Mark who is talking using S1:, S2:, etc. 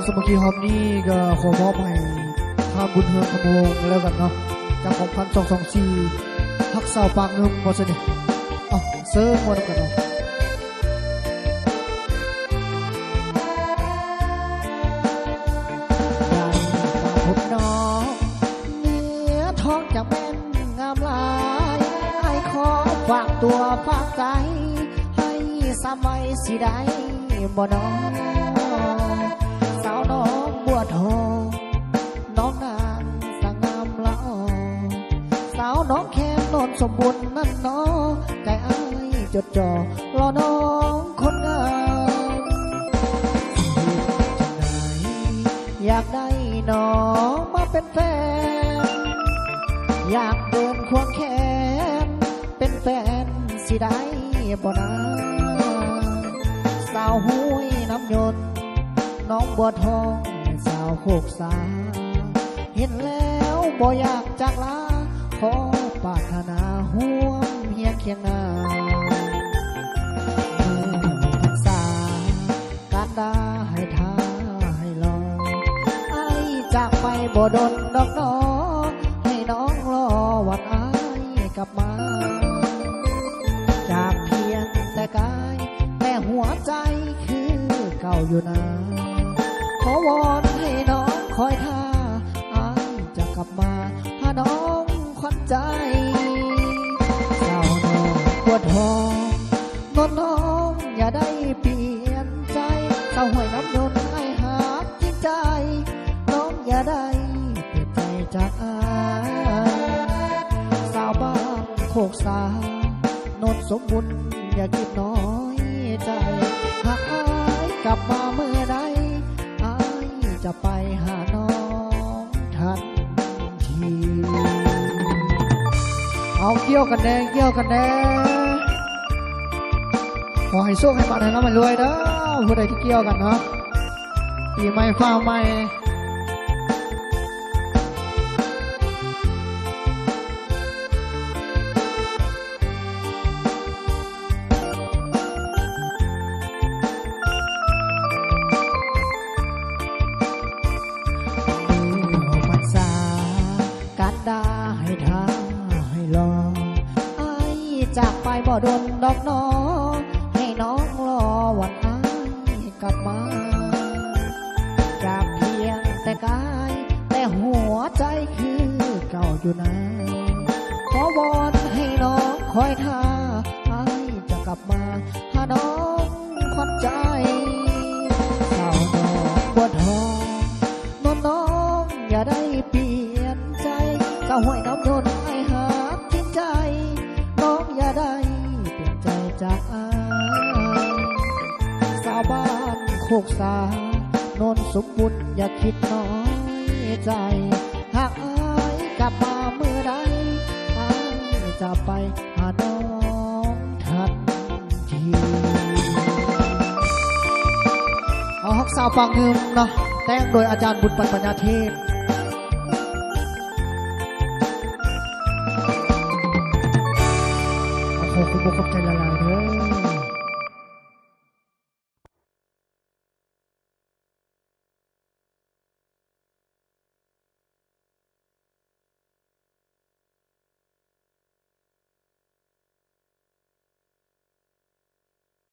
S1: สมัคคีฮอมนี่ก็ขอมอบให้ข้ามบุญเฮืองขโมงแล้วกันเนาะจากของ1224ฮักสาวปากนึงบ่ซะนี่อ๋อเซิร์ฟบ่นำกันเนาะพบน้องเนื้อท้องจากแม่นงามลายไอ้ขอฝากตัวฝากใจให้สามัยสิได้บ่น้องสาวน้องบัวทองน้องนางสงามละออสาวน้องแค่นนสมบูรณ์นั่นน้อใจอ้ายจดจ่อรอน้องคนงามอยากได้น้องมาเป็นแฟนอยากเดินควงแขนเป็นแฟนสิได้บ่นะสาวห้วยน้ำยนต์น้องบัวทองสาวโคกสาเห็นแล้วบ่อยากจากลาขอปรารถนาห่วงเฮียงเคียงนาสาการดาให้ท่าให้ลองไอ้จากไปบ่ดนดอกน้องให้น้องรอวันไอ้กลับมาจากเพียงแต่กายแต่หัวใจคือเก่าอยู่นะขอวอนให้น้องคอยท่าไอ้จะกลับมาหาน้องควันใจสาวน้องปวดท้องนอนน้องอย่าได้เปลี่ยนใจสาวห้วยน้ำยนต์ให้หาจริงใจน้องอย่าได้เปลี่ยนใจจากอายสาวบ้านโคกสานนสมบุญอย่าคิดน้อยใจหากอายกลับมาเมื่อใดอายจะไปหาน้องทันทีเอาเกี่ยวกันแน่เกี่ยวกันแน่ขอให้โชคให้ปังให้ร่ำให้รวยเด้อผู้ใดที่เกี่ยวกันเนาะปีใหม่ฟ้าใหม่จากไปบ่ดนดอกน้องให้น้องรอวันอ้ายกลับมาจากเพียงแต่กายแต่หัวใจคือเก่าอยู่นะขอวอนให้น้องคอยท่าอ้ายจะกลับมาหาน้องควันใจสาวน้องบัวทองนอนน้องอย่าได้เปลี่ยนใจสาวห้วยน้ำยนต์ให้หาจริงใจน้องอย่าได้เปลี่ยนใจจากอายสาวบ้านโคกสานนสมบุญอย่าคิดน้อยใจหากอายกลับมาเมื่อใดอายจะไปหาน้องทันทีเอาฮักสาวฟังหนึ่งเนาะแต่งโดยอาจารย์บุญปัญญาเทพขอบคุณขอบใจ